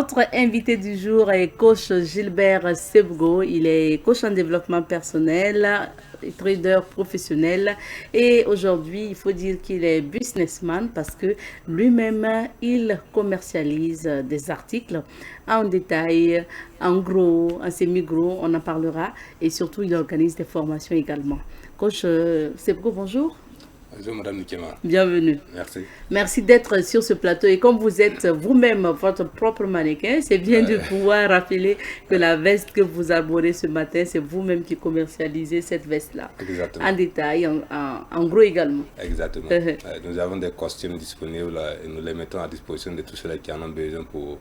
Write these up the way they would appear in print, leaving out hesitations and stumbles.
Notre invité du jour est coach Gilbert Sebgo. Il est coach en développement personnel, trader professionnel et aujourd'hui, il faut dire qu'il est businessman parce que lui-même, il commercialise des articles en détail, en gros, en semi-gros, on en parlera et surtout, il organise des formations également. Coach Sebgo, bonjour. Bonjour Madame Nikema. Bienvenue. Merci. Merci d'être sur ce plateau. Et comme vous êtes vous-même votre propre mannequin, c'est bien de pouvoir rappeler que la veste que vous arborez ce matin, c'est vous-même qui commercialisez cette veste-là. Exactement. En détail, en gros également. Exactement. Nous avons des costumes disponibles et nous les mettons à disposition de tous ceux qui en ont besoin pour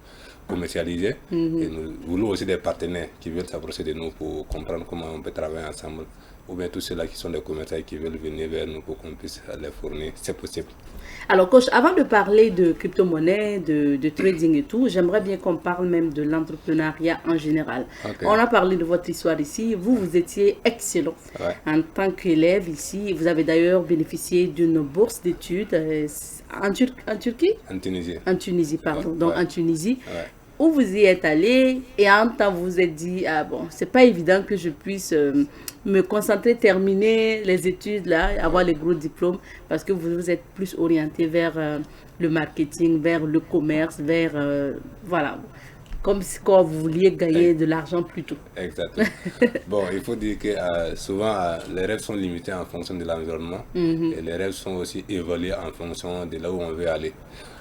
commercialiser. Et nous voulons aussi des partenaires qui veulent s'approcher de nous pour comprendre comment on peut travailler ensemble. Ou bien tous ceux-là qui sont des commerçants qui veulent venir vers nous pour qu'on puisse les fournir, c'est possible. Alors, coach, avant de parler de crypto-monnaie, de trading et tout, j'aimerais bien qu'on parle même de l'entrepreneuriat en général. Okay. On a parlé de votre histoire ici. Vous étiez excellent en tant qu'élève ici. Vous avez d'ailleurs bénéficié d'une bourse d'études en Turquie? En Tunisie. En Tunisie, pardon. Donc, en Tunisie. Où vous y êtes allé et en temps vous vous êtes dit, ah bon, c'est pas évident que je puisse me concentrer, terminer les études là, avoir les gros diplômes parce que vous vous êtes plus orienté vers le marketing, vers le commerce, vers, voilà, comme si quand vous vouliez gagner de l'argent plus tôt. Exactement. Bon, il faut dire que souvent les rêves sont limités en fonction de l'environnement et les rêves sont aussi évalués en fonction de là où on veut aller.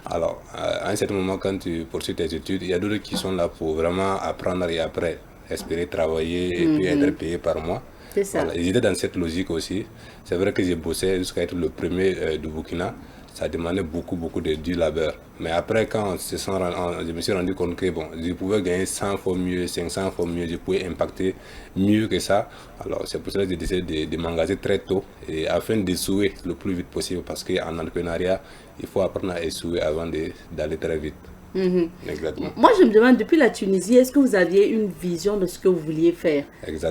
Alors, à un certain moment, quand tu poursuis tes études, il y a d'autres qui sont là pour vraiment apprendre et après espérer travailler et puis être payé par mois. C'est ça. Voilà, ils étaient dans cette logique aussi. C'est vrai que j'ai bossé jusqu'à être le premier du Burkina. Ça demandait beaucoup de du labeur. Mais après, quand je me suis rendu compte que bon, je pouvais gagner 100 fois mieux, 500 fois mieux, je pouvais impacter mieux que ça. Alors, c'est pour ça que j'ai décidé de m'engager très tôt et afin d'échouer le plus vite possible parce qu'en entrepreneuriat, il faut apprendre à échouer avant d'aller très vite. Exactement. Moi, je me demande, depuis la Tunisie, est-ce que vous aviez une vision de ce que vous vouliez faire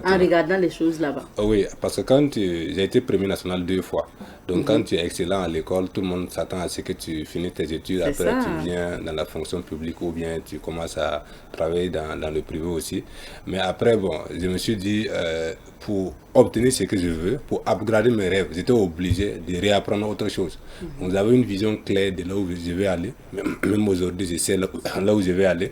en regardant les choses là-bas? Oui, parce que quand j'ai été premier national 2 fois. Donc, quand tu es excellent à l'école, tout le monde s'attend à ce que tu finisses tes études. Après, tu viens dans la fonction publique ou bien tu commences à travailler dans le privé aussi. Mais après, bon, je me suis dit, pour obtenir ce que je veux, pour upgrader mes rêves, j'étais obligé de réapprendre autre chose. Vous avez une vision claire de là où je vais aller. Même aujourd'hui, je sais là où je vais aller.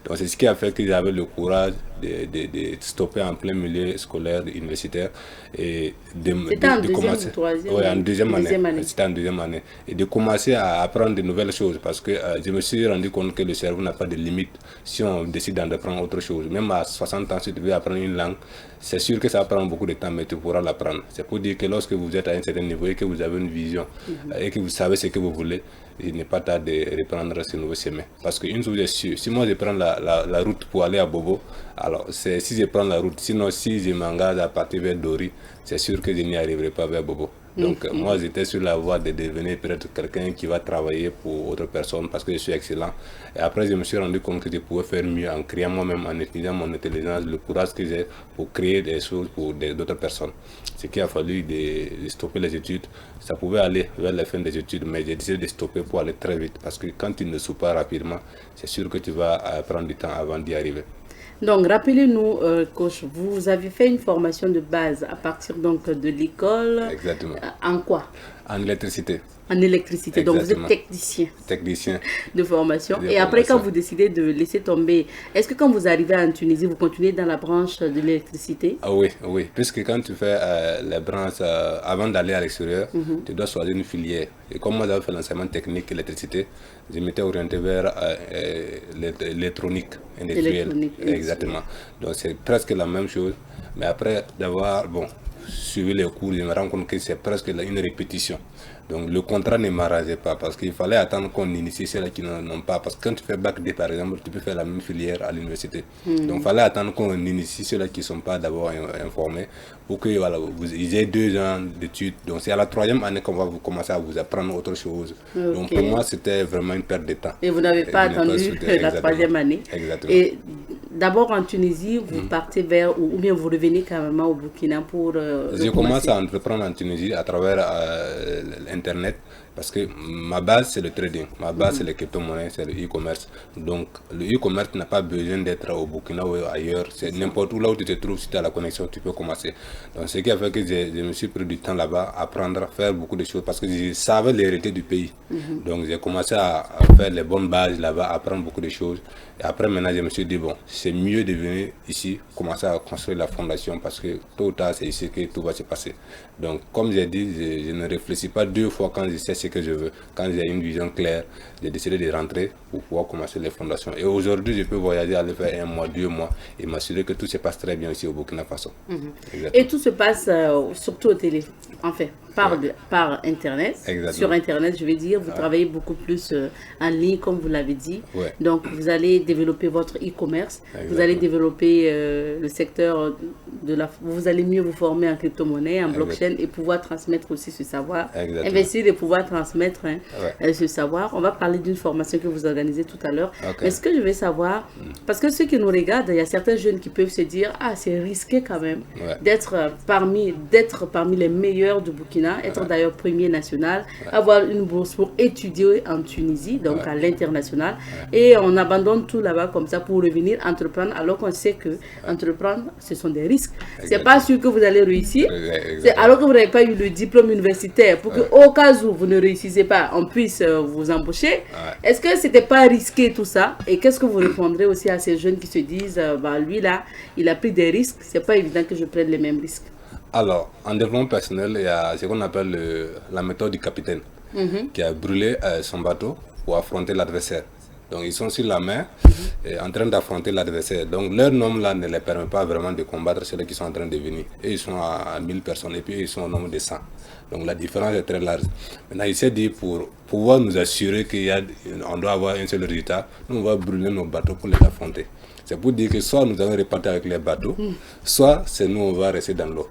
Donc, c'est ce qui a fait que j'avais le courage de stopper en plein milieu scolaire, universitaire et de commencer. Oui, en deuxième année. C'était en deuxième année. Et de commencer à apprendre de nouvelles choses parce que je me suis rendu compte que le cerveau n'a pas de limite si on décide d'apprendre autre chose. Même à 60 ans, si tu veux apprendre une langue, c'est sûr que ça va prendre beaucoup de temps, mais tu pourras l'apprendre. C'est pour dire que lorsque vous êtes à un certain niveau et que vous avez une vision et que vous savez ce que vous voulez, il n'est pas tard de reprendre ce nouveau chemin. Parce qu'une chose est sûre, si moi je prends la route pour aller à Bobo, alors c'est si je prends la route, sinon si je m'engage à partir vers Dori, c'est sûr que je n'y arriverai pas vers Bobo. Donc moi j'étais sur la voie de devenir peut-être quelqu'un qui va travailler pour autre personne parce que je suis excellent. Et après je me suis rendu compte que je pouvais faire mieux en créant moi-même, en utilisant mon intelligence, le courage que j'ai pour créer des choses pour d'autres personnes. Ce qui a fallu de stopper les études. Ça pouvait aller vers la fin des études, mais j'ai décidé de stopper pour aller très vite parce que quand tu ne souffres pas rapidement, c'est sûr que tu vas prendre du temps avant d'y arriver. Donc, rappelez-nous, coach, vous avez fait une formation de base à partir donc de l'école. Exactement. En quoi? En électricité. En électricité. Exactement. Donc, vous êtes technicien. Technicien. De formation. Et après, quand vous décidez de laisser tomber, est-ce que quand vous arrivez en Tunisie, vous continuez dans la branche de l'électricité? Ah oui, oui. Puisque quand tu fais les branches, avant d'aller à l'extérieur, tu dois choisir une filière. Et comme moi, j'avais fait l'enseignement technique électricité, je m'étais orienté vers l'électronique industrielle. Exactement. Donc, c'est presque la même chose. Mais après d'avoir, suivi les cours, je me rends compte que c'est presque une répétition. Donc le contrat ne m'arrangeait pas parce qu'il fallait attendre qu'on initie ceux-là qui n'ont pas. Parce que quand tu fais bac D par exemple, tu peux faire la même filière à l'université. Donc il fallait attendre qu'on initie ceux-là qui ne sont pas d'abord informés pour que voilà, vous ayez 2 ans d'études. Donc c'est à la 3e année qu'on va vous commencer à vous apprendre autre chose. Okay. Donc pour moi c'était vraiment une perte de temps. Et vous n'avez pas attendu la 3e année. Exactement. Et d'abord en Tunisie, vous partez vers, ou bien vous revenez carrément au Burkina pour... J'ai commencé à entreprendre en Tunisie à travers Internet. Parce que ma base, c'est le trading. Ma base, c'est les crypto-monnaies, c'est le e-commerce. Donc, le e-commerce n'a pas besoin d'être au Burkina ou ailleurs. C'est n'importe où là où tu te trouves, si tu as la connexion, tu peux commencer. Donc, ce qui a fait que je me suis pris du temps là-bas, à apprendre, à faire beaucoup de choses, parce que je savais l'hérité du pays. Donc, j'ai commencé à faire les bonnes bases là-bas, à apprendre beaucoup de choses. Et après, maintenant, je me suis dit, bon, c'est mieux de venir ici, commencer à construire la fondation, parce que tôt ou tard, c'est ici que tout va se passer. Donc, comme j'ai dit, je ne réfléchis pas deux fois quand je sais ce que je veux. Quand j'ai une vision claire, j'ai décidé de rentrer pour pouvoir commencer les fondations. Et aujourd'hui, je peux voyager, aller faire 1 mois, 2 mois et m'assurer que tout se passe très bien ici au Burkina Faso. Et tout se passe surtout au téléphone, enfin, par Internet. Exactement. Sur Internet, je vais dire, vous travaillez beaucoup plus en ligne, comme vous l'avez dit. Ouais. Donc, vous allez développer votre e-commerce, vous allez développer le secteur de la... Vous allez mieux vous former en crypto-monnaie, en blockchain et pouvoir transmettre aussi ce savoir. Exactement. Investir et pouvoir transmettre ce savoir. On va parler d'une formation que vous organisez tout à l'heure. Mais ce que je veux savoir, parce que ceux qui nous regardent, il y a certains jeunes qui peuvent se dire, ah, c'est risqué quand même d'être parmi les meilleurs du Burkina, être d'ailleurs premier national, avoir une bourse pour étudier en Tunisie, donc à l'international, et on abandonne tout là-bas comme ça pour revenir entreprendre, alors qu'on sait que entreprendre, ce sont des risques. C'est pas sûr que vous allez réussir, alors que vous n'avez pas eu le diplôme universitaire, pour que au cas où vous ne réussissez pas, on puisse vous embaucher. Est-ce que c'était pas risqué tout ça? Et qu'est-ce que vous répondrez aussi à ces jeunes qui se disent, bah, lui là, il a pris des risques, c'est pas évident que je prenne les mêmes risques? Alors, en développement personnel, il y a ce qu'on appelle la méthode du capitaine, qui a brûlé son bateau pour affronter l'adversaire. Donc, ils sont sur la mer en train d'affronter l'adversaire. Donc, leur nombre là ne les permet pas vraiment de combattre ceux qui sont en train de venir. Et ils sont à 1000 personnes et puis ils sont au nombre de 100. Donc, la différence est très large. Maintenant, il s'est dit pour pouvoir nous assurer qu'on doit avoir un seul résultat, nous, on va brûler nos bateaux pour les affronter. C'est pour dire que soit nous allons repartir avec les bateaux, soit c'est nous, on va rester dans l'eau.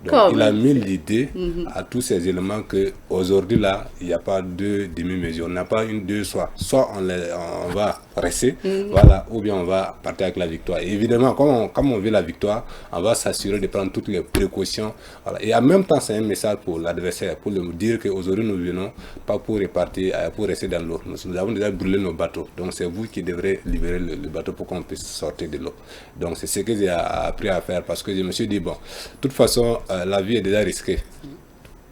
Donc, il a mis l'idée à tous ces éléments qu'aujourd'hui, là, il n'y a pas de demi-mesure. On n'a pas une, deux, soit on va rester, voilà, ou bien on va partir avec la victoire. Et évidemment, comme on veut la victoire, on va s'assurer de prendre toutes les précautions. Voilà. Et en même temps, c'est un message pour l'adversaire, pour lui dire qu'aujourd'hui, nous venons pas pour repartir, pour rester dans l'eau. Nous avons déjà brûlé nos bateaux. Donc, c'est vous qui devrez libérer le bateau pour qu'on puisse sortir de l'eau. Donc, c'est ce que j'ai appris à faire parce que je me suis dit, bon, de toute façon, la vie est déjà risquée.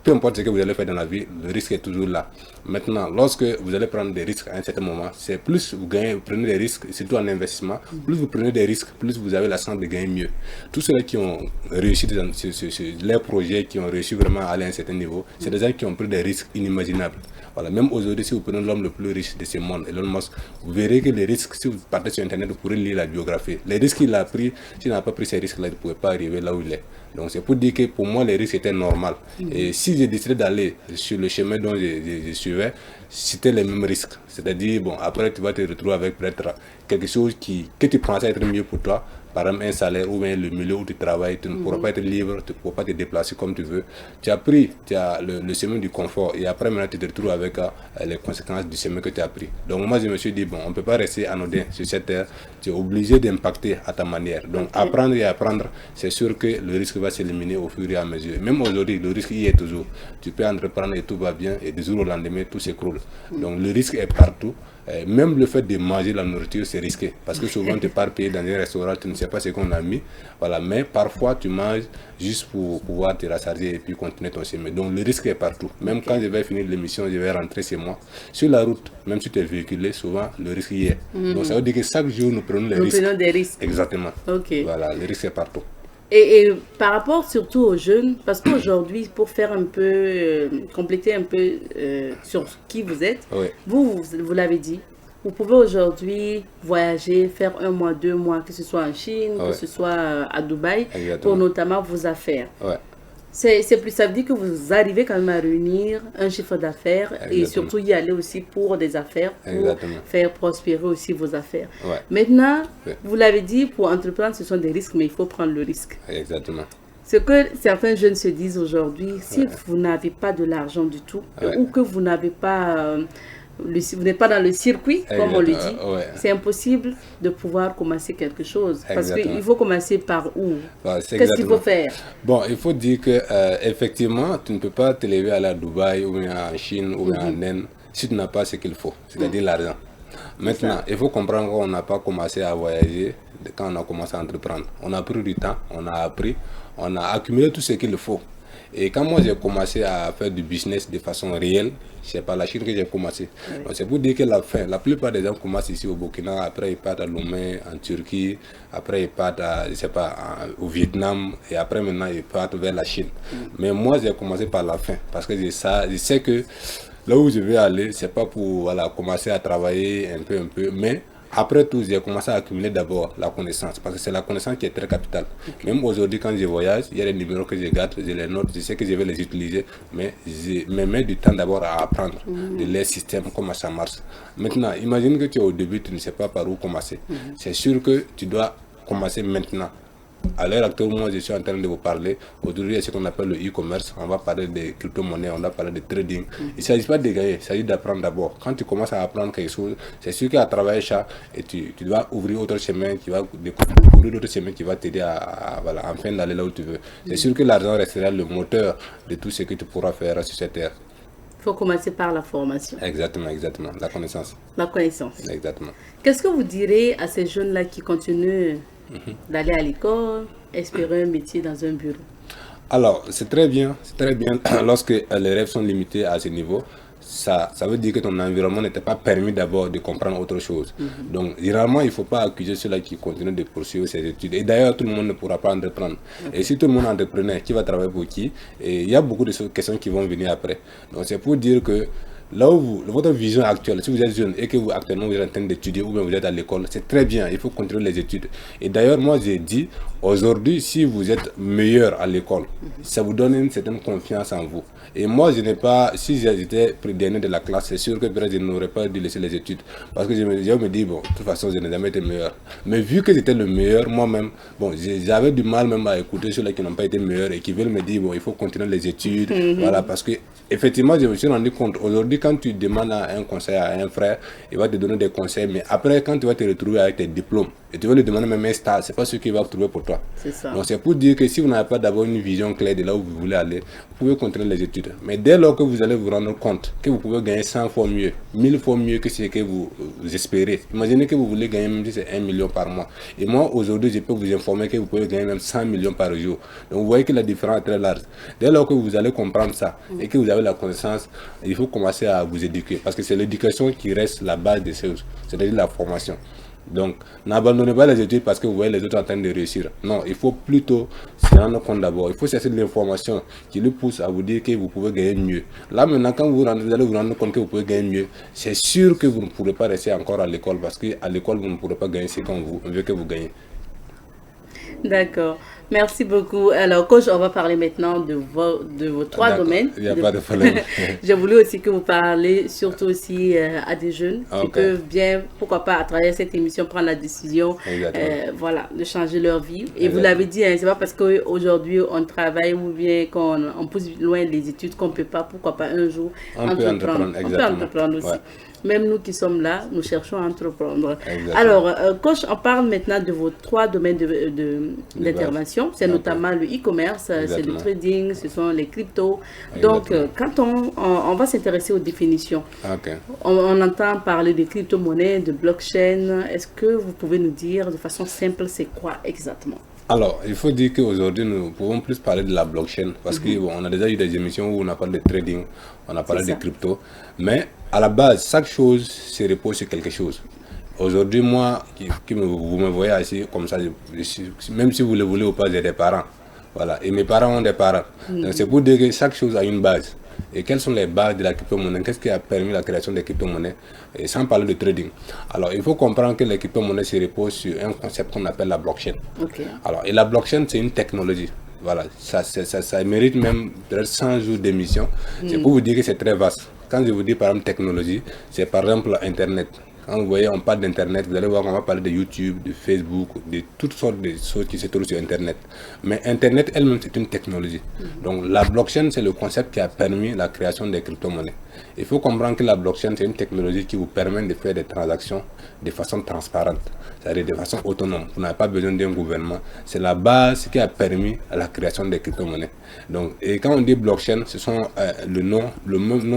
Peu importe ce que vous allez faire dans la vie, le risque est toujours là. Maintenant, lorsque vous allez prendre des risques à un certain moment, c'est plus vous prenez des risques, surtout en investissement, plus vous prenez des risques, plus vous avez la chance de gagner mieux. Tous ceux qui ont réussi sur leurs projets, qui ont réussi vraiment à aller à un certain niveau, c'est des gens qui ont pris des risques inimaginables. Voilà, même aujourd'hui, si vous prenez l'homme le plus riche de ce monde, Elon Musk, vous verrez que les risques, si vous partez sur Internet, vous pourrez lire la biographie. Les risques qu'il a pris, s'il n'a pas pris ces risques-là, il ne pouvait pas arriver là où il est. Donc c'est pour dire que pour moi, les risques étaient normaux. Et si j'ai décidé d'aller sur le chemin dont je suivais, c'était les mêmes risques. C'est-à-dire, bon, après, tu vas te retrouver avec peut-être quelque chose que tu pensais être mieux pour toi. Par exemple, un salaire ou bien le milieu où tu travailles, tu ne pourras pas être libre, tu ne pourras pas te déplacer comme tu veux. Tu as pris le chemin du confort et après, maintenant, tu te retrouves avec les conséquences du chemin que tu as pris. Donc, moi, je me suis dit, bon, on ne peut pas rester anodin sur cette terre. Tu es obligé d'impacter à ta manière. Donc, apprendre et apprendre, c'est sûr que le risque va s'éliminer au fur et à mesure. Même aujourd'hui, le risque y est toujours. Tu peux entreprendre et tout va bien et du jour au lendemain, tout s'écroule. Donc, le risque est partout. Même le fait de manger la nourriture, c'est risqué. Parce que souvent, tu pars payer dans un restaurant, tu ne sais pas ce qu'on a mis. Voilà. Mais parfois, tu manges juste pour pouvoir te rassasier et puis continuer ton chemin. Donc, le risque est partout. Même quand je vais finir l'émission, je vais rentrer chez moi. Sur la route, même si tu es véhiculé, souvent, le risque y est. Donc, ça veut dire que chaque jour, nous prenons les risques. Nous prenons des risques. Exactement. Voilà, le risque est partout. Et par rapport surtout aux jeunes, parce qu'aujourd'hui, pour faire un peu, compléter un peu sur qui vous êtes, vous l'avez dit, vous pouvez aujourd'hui voyager, faire 1 mois, 2 mois, que ce soit en Chine, que ce soit à Dubaï, pour notamment vos affaires. C'est plus, ça veut dire que vous arrivez quand même à réunir un chiffre d'affaires et surtout y aller aussi pour des affaires, pour faire prospérer aussi vos affaires. Maintenant, vous l'avez dit, pour entreprendre, ce sont des risques, mais il faut prendre le risque. Exactement. Ce que certains jeunes se disent aujourd'hui, si vous n'avez pas de l'argent du tout ou que vous n'avez pas vous n'êtes pas dans le circuit, comme on le dit, ouais. c'est impossible de pouvoir commencer quelque chose. Parce qu'il faut commencer par où? Qu'est-ce qu'il faut faire? Bon, il faut dire que effectivement, tu ne peux pas te lever à la Dubaï ou bien en Chine ou bien en Inde si tu n'as pas ce qu'il faut, c'est-à-dire l'argent. Maintenant, il faut comprendre qu'on n'a pas commencé à voyager quand on a commencé à entreprendre. On a pris du temps, on a appris, on a accumulé tout ce qu'il faut. Et quand moi j'ai commencé à faire du business de façon réelle, c'est par la Chine que j'ai commencé. Oui. C'est pour dire que la plupart des gens commencent ici au Burkina, après ils partent à Lomé, en Turquie, après ils partent au Vietnam, et après maintenant ils partent vers la Chine. Mais moi j'ai commencé par la fin, parce que je sais que là où je vais aller, c'est pas pour commencer à travailler un peu, mais après tout, j'ai commencé à accumuler d'abord la connaissance, parce que c'est la connaissance qui est très capitale. Même aujourd'hui, quand je voyage, il y a des numéros que je garde, je les note, je sais que je vais les utiliser, mais je me mets du temps d'abord à apprendre de leur système, comment ça marche. Maintenant, imagine que tu es au début, tu ne sais pas par où commencer. C'est sûr que tu dois commencer maintenant. À l'heure actuelle, moi je suis en train de vous parler. Aujourd'hui, c'est ce qu'on appelle le e-commerce. On va parler de crypto-monnaies, on va parler de trading. Il ne s'agit pas de gagner, il s'agit d'apprendre d'abord. Quand tu commences à apprendre quelque chose, c'est sûr qu'à travers ça, et tu dois ouvrir autre chemin, tu vas découvrir d'autres chemins qui va t'aider à enfin d'aller là où tu veux. C'est sûr que l'argent restera le moteur de tout ce que tu pourras faire sur cette terre. Il faut commencer par la formation. Exactement, la connaissance. La connaissance. Exactement. Qu'est-ce que vous direz à ces jeunes-là qui continuent d'aller à l'école, espérer un métier dans un bureau? Alors, c'est très bien lorsque les rêves sont limités à ce niveau. Ça veut dire que ton environnement n'était pas permis d'abord de comprendre autre chose. Donc, généralement, il ne faut pas accuser ceux-là qui continuent de poursuivre ces études. Et d'ailleurs, tout le monde ne pourra pas entreprendre. Et si tout le monde est entrepreneur, qui va travailler pour qui? Et il y a beaucoup de questions qui vont venir après. Donc, c'est pour dire que là où votre vision actuelle, si vous êtes jeune et que actuellement vous êtes en train d'étudier ou bien vous êtes à l'école, c'est très bien, il faut continuer les études. Et d'ailleurs, moi j'ai dit, aujourd'hui, si vous êtes meilleur à l'école, ça vous donne une certaine confiance en vous. Et moi, je n'ai pas, si j'étais dernier de la classe, c'est sûr que je n'aurais pas dû laisser les études. Parce que je me dis, bon, de toute façon, je n'ai jamais été meilleur. Mais vu que j'étais le meilleur, moi-même, bon, j'avais du mal même à écouter ceux-là qui n'ont pas été meilleurs et qui veulent me dire, bon, il faut continuer les études. Voilà, parce que effectivement, je me suis rendu compte, aujourd'hui, quand tu demandes un conseil à un frère, il va te donner des conseils, mais après, quand tu vas te retrouver avec tes diplômes, et tu vas lui demander même un stage, c'est pas ce qu'il va trouver pour toi. C'est ça. Donc c'est pour dire que si vous n'avez pas d'abord une vision claire de là où vous voulez aller, vous pouvez continuer les études. Mais dès lors que vous allez vous rendre compte que vous pouvez gagner 100 fois mieux, 1000 fois mieux que ce que vous espérez, imaginez que vous voulez gagner même si c'est 1 million par mois. Et moi, aujourd'hui, je peux vous informer que vous pouvez gagner même 100 millions par jour. Donc vous voyez que la différence est très large. Dès lors que vous allez comprendre ça et que vous avez la connaissance, il faut commencer à vous éduquer. Parce que c'est l'éducation qui reste la base des choses, c'est-à-dire la formation. Donc, n'abandonnez pas les études parce que vous voyez les autres en train de réussir. Non, il faut plutôt se rendre compte d'abord. Il faut chercher de l'information qui lui pousse à vous dire que vous pouvez gagner mieux. Là, maintenant, quand vous allez vous rendre compte que vous pouvez gagner mieux, c'est sûr que vous ne pourrez pas rester encore à l'école parce qu'à l'école, vous ne pourrez pas gagner ce qu'on veut que vous gagnez. D'accord. Merci beaucoup. Alors, coach, on va parler maintenant de vos trois domaines. Il n'y a pas de problème. J'ai voulu aussi que vous parlez surtout aussi à des jeunes qui peuvent bien, pourquoi pas, à travers cette émission, prendre la décision voilà, de changer leur vie. Et vous l'avez dit, hein, c'est pas parce qu'aujourd'hui on travaille ou bien qu'on pousse loin les études qu'on ne peut pas, pourquoi pas, un jour entreprendre. On peut entreprendre aussi. Ouais. Même nous qui sommes là, nous cherchons à entreprendre. Exactement. Alors, coach, on parle maintenant de vos trois domaines d'intervention. C'est notamment le e-commerce, c'est le trading, ce sont les cryptos. Donc, quand on va s'intéresser aux définitions, on entend parler de crypto-monnaies, de blockchain. Est-ce que vous pouvez nous dire de façon simple, c'est quoi exactement? Alors, il faut dire qu'aujourd'hui, nous pouvons plus parler de la blockchain parce qu'on a déjà eu des émissions où on a parlé de trading, on a parlé de crypto. Mais à la base, chaque chose se repose sur quelque chose. Aujourd'hui, moi, vous me voyez assis comme ça, même si vous le voulez ou pas, j'ai des parents. Voilà. Et mes parents ont des parents. Donc, c'est pour dire que chaque chose a une base. Et quelles sont les bases de la crypto-monnaie? Qu'est-ce qui a permis la création des crypto-monnaies? Et sans parler de trading. Alors, il faut comprendre que les crypto-monnaies se reposent sur un concept qu'on appelle la blockchain. Alors, et la blockchain, c'est une technologie. Voilà, ça mérite même 100 jours d'émission. C'est pour vous dire que c'est très vaste. Quand je vous dis par exemple technologie, c'est par exemple Internet. Quand vous voyez, on parle d'Internet, vous allez voir qu'on va parler de YouTube, de Facebook, de toutes sortes de choses qui se trouvent sur Internet. Mais Internet elle-même, c'est une technologie. Donc la blockchain, c'est le concept qui a permis la création des crypto-monnaies. Il faut comprendre que la blockchain, c'est une technologie qui vous permet de faire des transactions de façon transparente, c'est-à-dire de façon autonome. Vous n'avez pas besoin d'un gouvernement. C'est la base qui a permis la création des crypto-monnaies. Donc, et quand on dit blockchain, ce sont le nom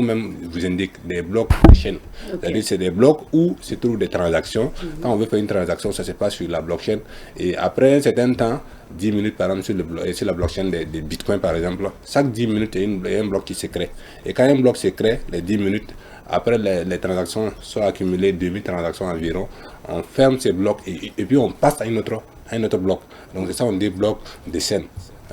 même vous indique des blocs de chaîne. C'est-à-dire c'est des blocs où se trouvent des transactions. Quand on veut faire une transaction, ça se passe sur la blockchain. Et après un certain temps, 10 minutes par exemple sur la blockchain des bitcoins par exemple, chaque 10 minutes il y a un bloc qui se crée. Et quand un bloc se crée, les 10 minutes, après les transactions sont accumulées, 2000 transactions environ, on ferme ces blocs et puis on passe à un autre bloc. Donc c'est ça on dit bloc de chaîne.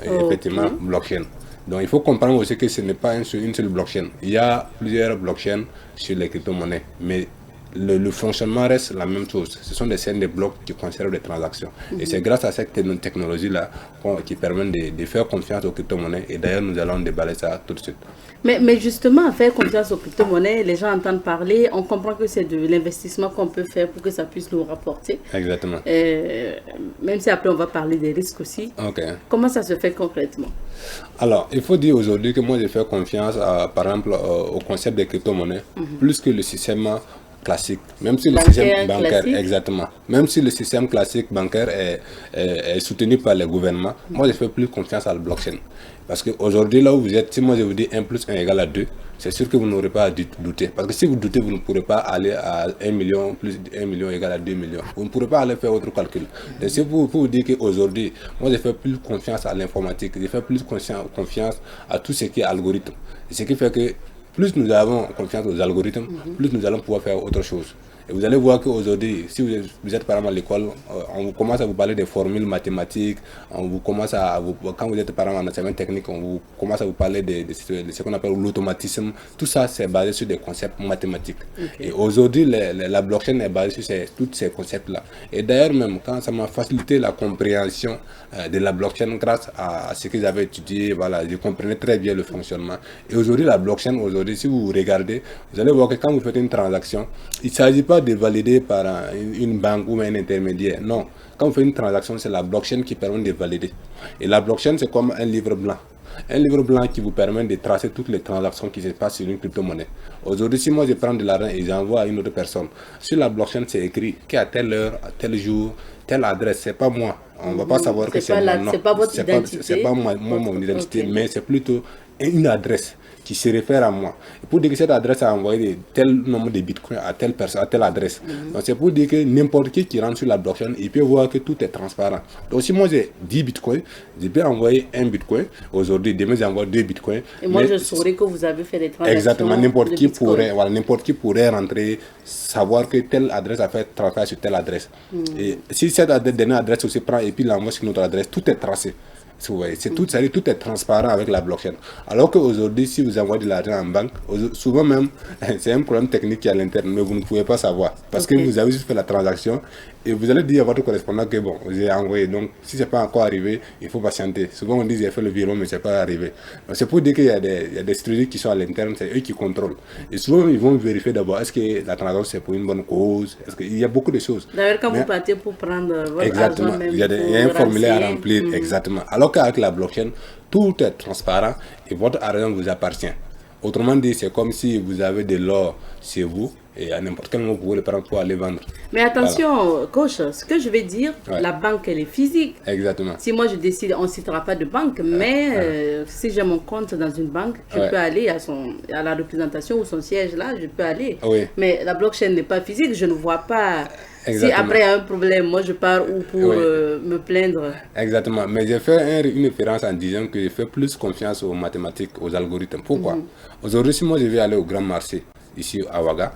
Effectivement, blockchain. Donc il faut comprendre aussi que ce n'est pas une seule blockchain. Il y a plusieurs blockchains sur les crypto-monnaies, mais le fonctionnement reste la même chose. Ce sont des chaînes de blocs qui conservent les transactions. Et c'est grâce à cette technologie-là qui permet de faire confiance aux crypto-monnaies. Et d'ailleurs, nous allons déballer ça tout de suite. Mais justement, faire confiance aux crypto-monnaies, les gens entendent parler, on comprend que c'est de l'investissement qu'on peut faire pour que ça puisse nous rapporter. Exactement. Même si après, on va parler des risques aussi. Okay. Comment ça se fait concrètement? Alors, il faut dire aujourd'hui que moi, je fais confiance, par exemple, au concept des crypto-monnaies, plus que le système classique, même si le système bancaire, exactement, même si le système classique bancaire est soutenu par les gouvernements, moi je fais plus confiance à la blockchain. Parce qu'aujourd'hui, là où vous êtes, si moi je vous dis 1 plus 1 égale à 2, c'est sûr que vous n'aurez pas à douter. Parce que si vous doutez, vous ne pourrez pas aller à 1 million plus 1 million égale à 2 millions. Vous ne pourrez pas aller faire autre calcul. Donc c'est pour vous dire qu'aujourd'hui, moi je fais plus confiance à l'informatique, je fais plus confiance à tout ce qui est algorithme. Ce qui fait que plus nous avons confiance aux algorithmes, plus nous allons pouvoir faire autre chose. Et vous allez voir qu'aujourd'hui, si vous êtes par exemple à l'école, on commence à vous parler des formules mathématiques, on vous commence quand vous êtes par exemple en enseignement technique, on vous commence à vous parler de ce qu'on appelle l'automatisme. Tout ça, c'est basé sur des concepts mathématiques. Et aujourd'hui, la blockchain est basée sur tous ces concepts-là. Et d'ailleurs, même quand ça m'a facilité la compréhension de la blockchain grâce à ce que j'avais étudié, voilà, je comprenais très bien le fonctionnement. Et aujourd'hui, la blockchain, si vous regardez, vous allez voir que quand vous faites une transaction, il ne s'agit pas de valider par une banque ou un intermédiaire. Non, quand vous faites une transaction, c'est la blockchain qui permet de valider. Et la blockchain, c'est comme un livre blanc. Un livre blanc qui vous permet de tracer toutes les transactions qui se passent sur une crypto-monnaie. Aujourd'hui, si moi je prends de l'argent et j'envoie à une autre personne, sur la blockchain, c'est écrit qu'à telle heure, à tel jour, telle adresse, c'est pas moi. On ne va pas savoir que c'est moi. C'est pas votre identité. C'est pas moi, mon identité, mais c'est plutôt une adresse qui se réfère à moi. Et pour dire que cette adresse a envoyé tel nombre de bitcoins à telle personne, à telle adresse. Donc c'est pour dire que n'importe qui rentre sur la blockchain, il peut voir que tout est transparent. Donc si moi j'ai 10 bitcoins, je peux envoyer 1 bitcoin. Aujourd'hui, demain j'envoie 2 bitcoins. Et moi je saurais que vous avez fait des transactions. Exactement, n'importe qui pourrait rentrer, savoir que telle adresse a fait transfert sur telle adresse. Et si cette dernière adresse aussi prend et puis l'envoie sur notre adresse, tout est tracé. Tout est transparent avec la blockchain. Alors qu'aujourd'hui, si vous envoyez de l'argent en banque, souvent même, c'est un problème technique qui est à l'interne, mais vous ne pouvez pas savoir. Parce que vous avez juste fait la transaction et vous allez dire à votre correspondant que bon, j'ai envoyé. Donc, si ce n'est pas encore arrivé, il faut patienter. Souvent, on dit j'ai fait le virement, mais ce n'est pas arrivé. C'est pour dire qu'il y a des structures qui sont à l'interne, c'est eux qui contrôlent. Et souvent, ils vont vérifier d'abord est-ce que la transaction c'est pour une bonne cause. Il y a beaucoup de choses. D'ailleurs, quand vous partez pour prendre votre exactement, argent, même il y a un formulaire à remplir, exactement. Alors qu'avec la blockchain, tout est transparent et votre argent vous appartient. Autrement dit, c'est comme si vous avez de l'or chez vous et à n'importe quel moment vous pouvez le prendre pour aller vendre. Mais attention, coach, ce que je vais dire, la banque elle est physique. Exactement. Si moi je décide, on ne citera pas de banque, mais si j'ai mon compte dans une banque, je peux aller à la représentation ou son siège là, je peux aller. Mais la blockchain n'est pas physique, je ne vois pas. Exactement. Si après il y a un problème, moi je pars où pour me plaindre. Exactement. Mais j'ai fait une référence en disant que je fais plus confiance aux mathématiques, aux algorithmes. Pourquoi? Aujourd'hui, si moi je vais aller au Grand Marché, ici à Ouaga,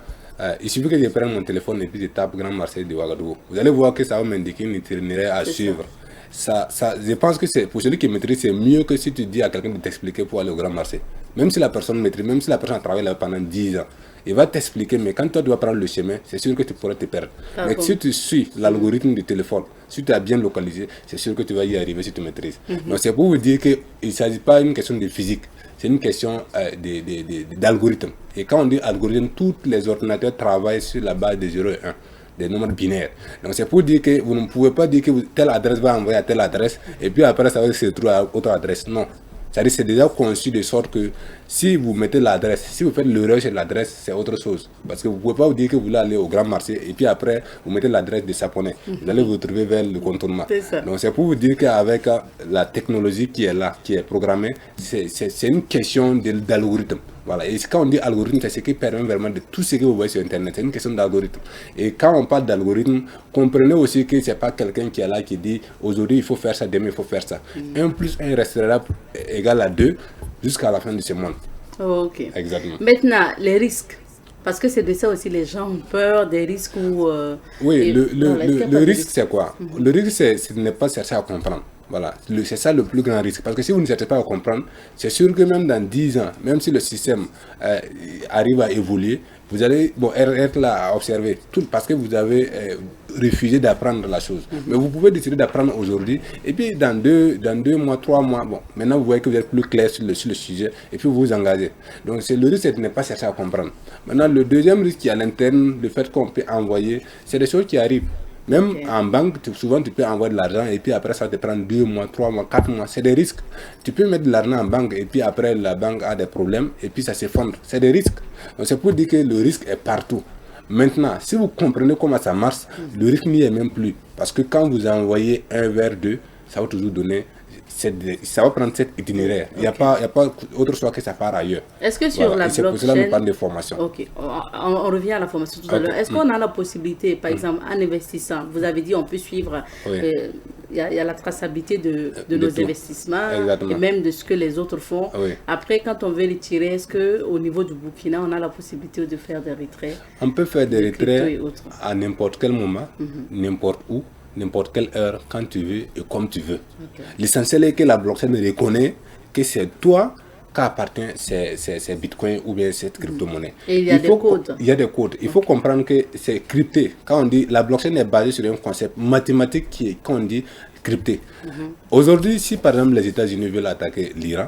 il suffit que je prenne mon téléphone et puis je tape Grand Marché de Ouagadougou. Vous allez voir que ça va m'indiquer une itinéraire à suivre. Je pense que c'est pour celui qui maîtrise, c'est mieux que si tu dis à quelqu'un de t'expliquer pour aller au Grand Marché. Même si la personne maîtrise, même si la personne a travaillé là pendant 10 ans, il va t'expliquer, mais quand toi tu vas prendre le chemin, c'est sûr que tu pourras te perdre. Mais si tu suis l'algorithme du téléphone, si tu as bien localisé, c'est sûr que tu vas y arriver si tu maîtrises. Donc c'est pour vous dire qu'il ne s'agit pas d'une question de physique, c'est une question d'algorithme. Et quand on dit algorithme, tous les ordinateurs travaillent sur la base de 0 et 1. Des nombres binaires. Donc c'est pour dire que vous ne pouvez pas dire que telle adresse va envoyer à telle adresse et puis après ça va se trouver à autre adresse. Non. C'est-à-dire c'est déjà conçu de sorte que si vous mettez l'adresse, si vous faites l'erreur sur l'adresse, c'est autre chose. Parce que vous ne pouvez pas vous dire que vous voulez aller au grand marché et puis après, vous mettez l'adresse de Saponnet. Vous allez vous retrouver vers le contournement. Donc c'est pour vous dire qu'avec la technologie qui est là, qui est programmée, c'est une question d'algorithme. Voilà. Et quand on dit algorithme, c'est ce qui permet vraiment de tout ce que vous voyez sur Internet. C'est une question d'algorithme. Et quand on parle d'algorithme, comprenez aussi que ce n'est pas quelqu'un qui est là qui dit aujourd'hui il faut faire ça, demain il faut faire ça. 1 plus 1 restera égal à 2 jusqu'à la fin de ce monde. Ok. Exactement. Maintenant, les risques. Parce que c'est de ça aussi, les gens ont peur des risques où... oui, le risque c'est quoi? Le risque c'est de ne pas chercher à comprendre. Voilà, c'est ça le plus grand risque. Parce que si vous ne cherchez pas à comprendre, c'est sûr que même dans 10 ans, même si le système arrive à évoluer, vous allez être là à observer tout parce que vous avez refusé d'apprendre la chose. Mais vous pouvez décider d'apprendre aujourd'hui et puis dans deux mois, 3 mois, bon, maintenant vous voyez que vous êtes plus clair sur le sujet et puis vous vous engagez. Donc c'est le risque, c'est de ne pas chercher à comprendre. Maintenant, le deuxième risque qui est à l'interne, le fait qu'on peut envoyer, c'est des choses qui arrivent. Même en banque, souvent tu peux envoyer de l'argent et puis après ça te prend 2 mois, 3 mois, 4 mois. C'est des risques. Tu peux mettre de l'argent en banque et puis après la banque a des problèmes et puis ça s'effondre. C'est des risques. Donc c'est pour dire que le risque est partout. Maintenant, si vous comprenez comment ça marche, le risque n'y est même plus. Parce que quand vous envoyez 1 vers 2, ça va toujours donner... ça va prendre cet itinéraire. Il n'y a pas autre choix que ça part ailleurs. Est-ce que sur la blockchain... C'est pour cela que nous parlons de formation. Ok, on revient à la formation tout à l'heure. Est-ce qu'on a la possibilité, par exemple, en investissant, vous avez dit on peut suivre, il y a la traçabilité de nos investissements, et même de ce que les autres font. Après, quand on veut les tirer, est-ce qu'au niveau du Burkina, on a la possibilité de faire des retraits? On peut faire des retraits à n'importe quel moment, n'importe où, n'importe quelle heure, quand tu veux et comme tu veux. L'essentiel est que la blockchain reconnaît que c'est toi qu'appartient ces bitcoins ou bien cette crypto-monnaie. Et il y a des codes. Il y a des codes. Il faut comprendre que c'est crypté. Quand on dit la blockchain est basée sur un concept mathématique qui est, quand on dit crypté. Aujourd'hui, si par exemple les États-Unis veulent attaquer l'Iran,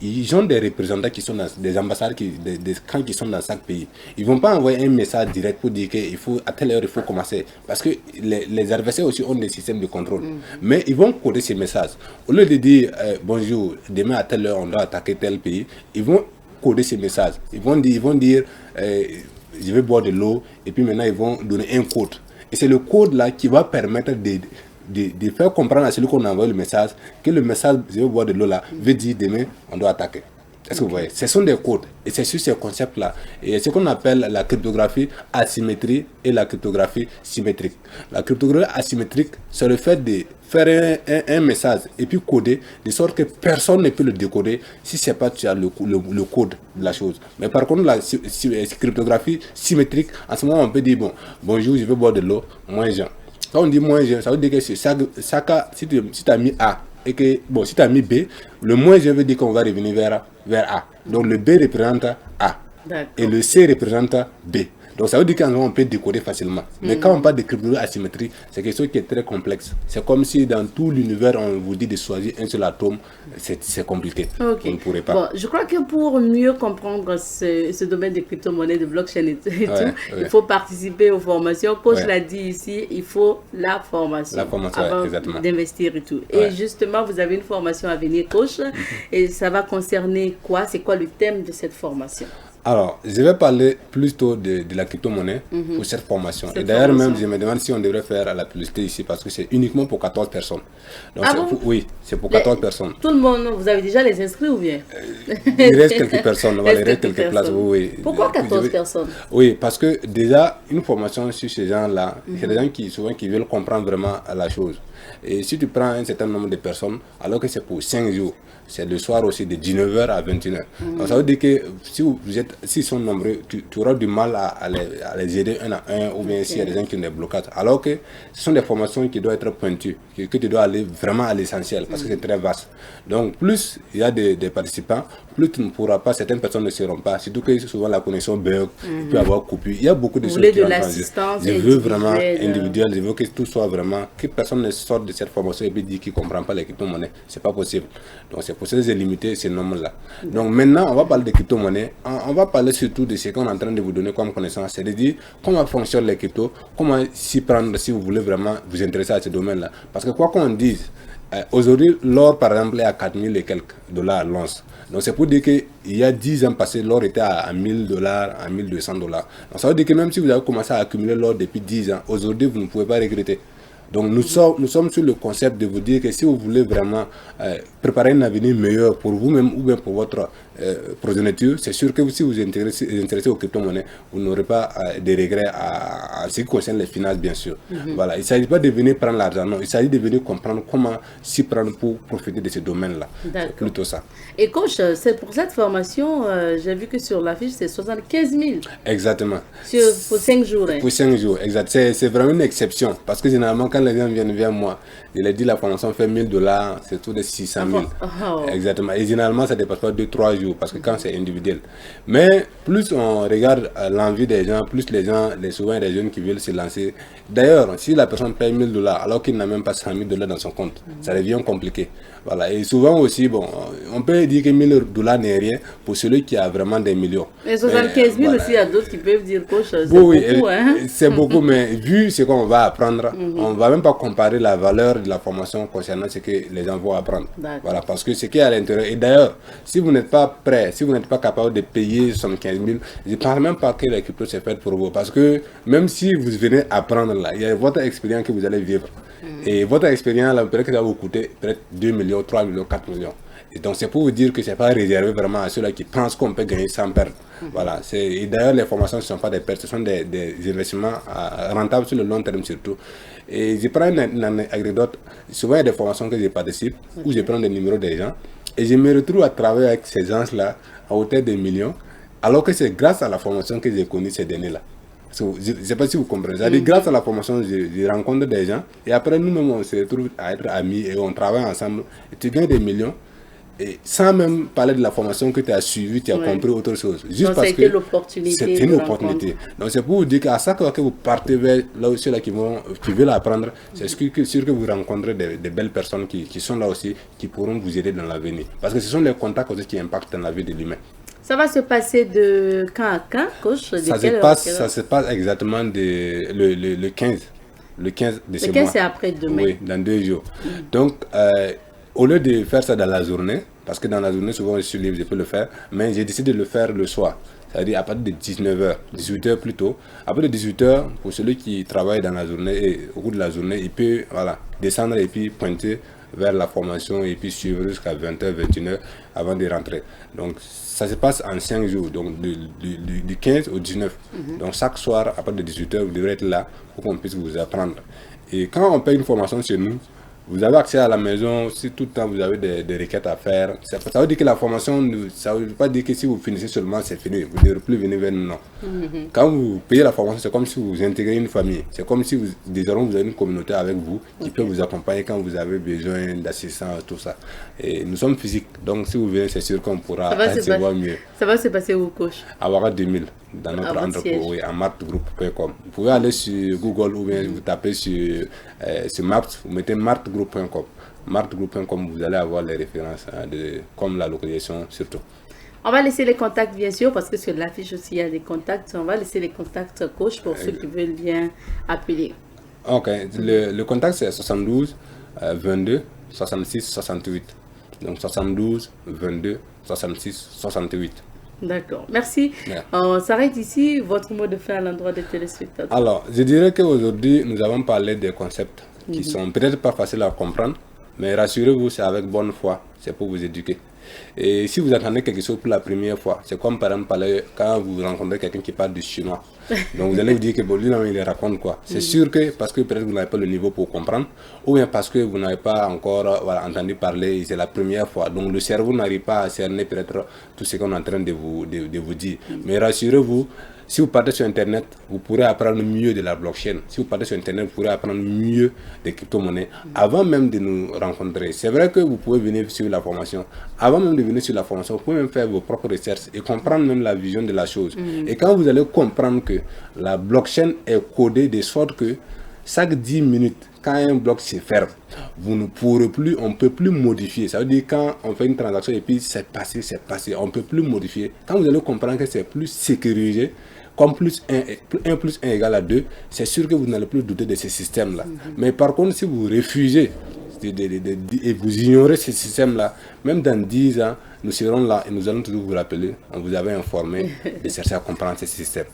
ils ont des représentants qui sont dans des ambassades, des camps qui sont dans chaque pays. Ils ne vont pas envoyer un message direct pour dire qu'il faut à telle heure il faut commencer. Parce que les adversaires aussi ont des systèmes de contrôle. Mais ils vont coder ces messages. Au lieu de dire bonjour, demain à telle heure on doit attaquer tel pays, ils vont coder ces messages. Ils vont dire je vais boire de l'eau et puis maintenant ils vont donner un code. Et c'est le code là qui va permettre de faire comprendre à celui qu'on envoie le message que le message je vais boire de l'eau là veut dire demain on doit attaquer. Est-ce que vous voyez? Ce sont des codes et c'est sur ces concepts là et ce qu'on appelle la cryptographie asymétrique et la cryptographie symétrique. La cryptographie asymétrique c'est le fait de faire un message et puis coder de sorte que personne ne peut le décoder si c'est pas tu as le code de la chose. Mais par contre la cryptographie symétrique, en ce moment on peut dire bonjour je vais boire de l'eau, moins Jean. Quand on dit moins G, ça veut dire que si tu as mis A et que, si tu as mis B, le moins G veut dire qu'on va revenir vers A. Donc le B représente A et le C représente B. Donc ça veut dire qu'on peut décoder facilement. Mais quand on parle de cryptographie asymétrique, c'est quelque chose qui est très complexe. C'est comme si dans tout l'univers, on vous dit de choisir un seul atome. C'est compliqué. On ne pourrait pas. Bon, je crois que pour mieux comprendre ce domaine de crypto-monnaie, de blockchain et tout, il faut participer aux formations. Coach l'a dit ici, il faut la formation avant d'investir et tout. Et justement, vous avez une formation à venir, coach. Et ça va concerner quoi? C'est quoi le thème de cette formation? Alors, je vais parler plutôt de la crypto-monnaie pour cette formation. Et d'ailleurs, même, je me demande si on devrait faire la publicité ici parce que c'est uniquement pour 14 personnes. Donc, oui, c'est pour 14 personnes. Tout le monde, vous avez déjà les inscrits ou bien il reste quelques personnes, il reste quelques places. Oui. Pourquoi 14 personnes? Oui, parce que déjà, une formation sur ces gens-là, c'est des gens qui veulent comprendre vraiment la chose. Et si tu prends un certain nombre de personnes, alors que c'est pour 5 jours, c'est le soir aussi de 19h à 21h. Donc ça veut dire que s'ils sont nombreux, tu auras du mal à les aider un à un, ou bien s'il y a des gens qui ont des blocages. Alors que ce sont des formations qui doivent être pointues, que tu dois aller vraiment à l'essentiel, parce que c'est très vaste. Donc plus il y a des participants, plus tu ne pourras pas, certaines personnes ne seront pas, surtout que souvent la connexion bug, il peut y avoir coupure. Il y a beaucoup de choses qui entrent en jeu. Je veux vraiment individuel, je veux que tout soit vraiment, que personne ne sorte de cette formation et puis dit qu'il ne comprend pas les crypto-monnaies. C'est pas possible. Donc c'est pour ça que j'ai limité ces nombres-là. Donc maintenant, on va parler de crypto-monnaies. On va parler surtout de ce qu'on est en train de vous donner comme connaissance, c'est de dire comment fonctionnent les cryptos, comment s'y prendre si vous voulez vraiment vous intéresser à ce domaine-là. Parce que quoi qu'on dise, Aujourd'hui, l'or, par exemple, est à 4000 et quelques dollars l'once. Donc, c'est pour dire qu'il y a 10 ans passés, l'or était à 1000 dollars, à 1200 dollars. Donc, ça veut dire que même si vous avez commencé à accumuler l'or depuis 10 ans, aujourd'hui, vous ne pouvez pas regretter. Donc, nous sommes sur le concept de vous dire que si vous voulez vraiment préparer un avenir meilleur pour vous-même ou bien pour votre progéniture, c'est sûr que si vous êtes intéressé aux crypto-monnaies, vous n'aurez pas de regrets à ce qui concerne les finances, bien sûr. Voilà. Il ne s'agit pas de venir prendre l'argent, non. Il s'agit de venir comprendre comment s'y prendre pour profiter de ce domaine-là. C'est plutôt ça. Et coach, c'est pour cette formation, j'ai vu que sur l'affiche, c'est 75 000. Exactement. Pour 5 jours. Hein. Pour 5 jours, exact. C'est vraiment une exception. Parce que généralement, quand les gens viennent vers moi, je leur dis la formation fait 1000 dollars, c'est tout de 600 000. Exactement. Et généralement, ça ne dépasse pas 2-3 jours parce que quand c'est individuel. Mais plus on regarde l'envie des gens, plus les gens, souvent des jeunes qui veulent se lancer. D'ailleurs, si la personne paye 1000 dollars alors qu'il n'a même pas 100 000 dollars dans son compte, ça devient compliqué. Voilà. Et souvent aussi, bon, on peut dire que 1000 dollars n'est rien pour celui qui a vraiment des millions. Et 75 000 voilà. Aussi, il y a d'autres qui peuvent dire, coach, c'est beaucoup. Hein? C'est beaucoup, mais vu ce qu'on va apprendre, on ne va même pas comparer la valeur de la formation concernant ce que les gens vont apprendre. Voilà, parce que ce qui est à l'intérieur. Et d'ailleurs, si vous n'êtes pas prêt, si vous n'êtes pas capable de payer 75 000, je ne pense même pas que la crypto s'est faite pour vous. Parce que même si vous venez apprendre là, il y a votre expérience que vous allez vivre. Et votre expérience, là, peut-être que ça va vous coûter peut-être 2 millions, 3 millions, 4 millions. Et donc, c'est pour vous dire que ce n'est pas réservé vraiment à ceux-là qui pensent qu'on peut gagner sans perdre. Voilà. Et d'ailleurs, les formations ne sont pas des pertes, ce sont des investissements rentables sur le long terme surtout. Et je prends une anecdote. Souvent, il y a des formations que je participe, où je prends des numéros des gens, et je me retrouve à travailler avec ces gens-là à hauteur de millions, alors que c'est grâce à la formation que j'ai connu ces derniers-là. Je ne sais pas si vous comprenez. C'est-à-dire, grâce à la formation, je rencontre des gens, et après, nous-mêmes, on se retrouve à être amis, et on travaille ensemble, et tu gagnes des millions. Et sans même parler de la formation que tu as suivie, tu as compris autre chose. Juste donc, parce que c'est une opportunité. Donc c'est pour vous dire qu'à chaque fois que vous partez vers là aussi là qui veulent apprendre, c'est sûr que vous rencontrez des belles personnes qui sont là aussi, qui pourront vous aider dans l'avenir. Parce que ce sont les contacts aussi qui impactent dans la vie de l'humain. Ça va se passer de quand à quand, coach? Ça se passe exactement le 15. Le 15 de ce mois. Le 15 c'est après demain. Oui, dans 2 jours. Donc, au lieu de faire ça dans la journée, parce que dans la journée, souvent je suis libre, je peux le faire, mais j'ai décidé de le faire le soir. C'est-à-dire à partir de 19h, 18h plutôt. Après de 18h, pour celui qui travaille dans la journée et au cours de la journée, il peut descendre et puis pointer vers la formation et puis suivre jusqu'à 20h, 21h avant de rentrer. Donc ça se passe en 5 jours, donc du 15 au 19. Donc chaque soir, à partir de 18h, vous devrez être là pour qu'on puisse vous apprendre. Et quand on paye une formation chez nous, vous avez accès à la maison, si tout le temps vous avez des requêtes à faire. Ça veut dire que la formation, ça ne veut pas dire que si vous finissez seulement, c'est fini. Vous ne devrez plus venir vers nous, non. Quand vous payez la formation, c'est comme si vous intégrez une famille. C'est comme si désormais vous avez une communauté avec vous qui peut vous accompagner quand vous avez besoin d'assistance, tout ça. Et nous sommes physiques, donc si vous venez, c'est sûr qu'on pourra se voir mieux. Ça va se passer où, coach? À Ouaga 2000. Dans notre entrepôt, oui, à martgroup.com. Vous pouvez aller sur Google ou bien vous tapez sur Maps, vous mettez martgroup.com. Martgroup.com, vous allez avoir les références comme la localisation surtout. On va laisser les contacts bien sûr parce que sur l'affiche aussi il y a des contacts. On va laisser les contacts coach pour ceux qui veulent bien appeler. Ok, le contact c'est 72 22 66 68. Donc 72 22 66 68. D'accord, merci. On s'arrête ici. Votre mot de fin à l'endroit des téléspectateurs. Alors, je dirais qu'aujourd'hui, nous avons parlé des concepts qui sont peut-être pas faciles à comprendre, mais rassurez-vous, c'est avec bonne foi, c'est pour vous éduquer. Et si vous entendez quelque chose pour la première fois, c'est comme par exemple quand vous rencontrez quelqu'un qui parle du chinois. Donc vous allez vous dire que bon, lui, non, il raconte quoi. C'est sûr que parce que peut-être vous n'avez pas le niveau pour comprendre, ou bien parce que vous n'avez pas encore entendu parler, c'est la première fois. Donc le cerveau n'arrive pas à cerner peut-être tout ce qu'on est en train de vous dire. Mais rassurez-vous, si vous partez sur Internet, vous pourrez apprendre mieux de la blockchain. Si vous partez sur Internet, vous pourrez apprendre mieux des crypto-monnaies avant même de nous rencontrer. C'est vrai que vous pouvez venir sur la formation. Avant même de venir sur la formation, vous pouvez même faire vos propres recherches et comprendre même la vision de la chose. Et quand vous allez comprendre que la blockchain est codée de sorte que chaque 10 minutes, quand un bloc se ferme, vous ne pourrez plus, on ne peut plus modifier. Ça veut dire quand on fait une transaction et puis c'est passé, on ne peut plus modifier. Quand vous allez comprendre que c'est plus sécurisé, comme plus 1 + 1 = 2, c'est sûr que vous n'allez plus douter de ce système-là. Mais par contre, si vous refusez Et vous ignorez ce système-là. Même dans 10 ans, nous serons là et nous allons toujours vous rappeler. On vous avait informé de chercher à comprendre ce système.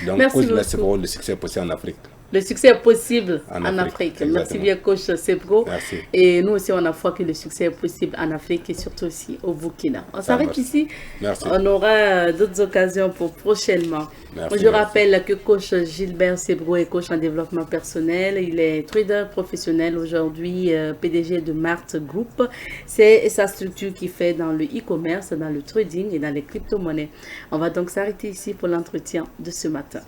Donc, le succès est possible en Afrique. Le succès est possible en Afrique. Merci bien, coach Sebgo. Merci. Et nous aussi, on a foi que le succès est possible en Afrique et surtout aussi au Burkina. On s'arrête ici. Merci. On aura d'autres occasions pour prochainement. Je rappelle que coach Gilbert Sebgo est coach en développement personnel. Il est trader professionnel aujourd'hui, PDG de Mart Group. C'est sa structure qui fait dans le e-commerce, dans le trading et dans les crypto-monnaies. On va donc s'arrêter ici pour l'entretien de ce matin.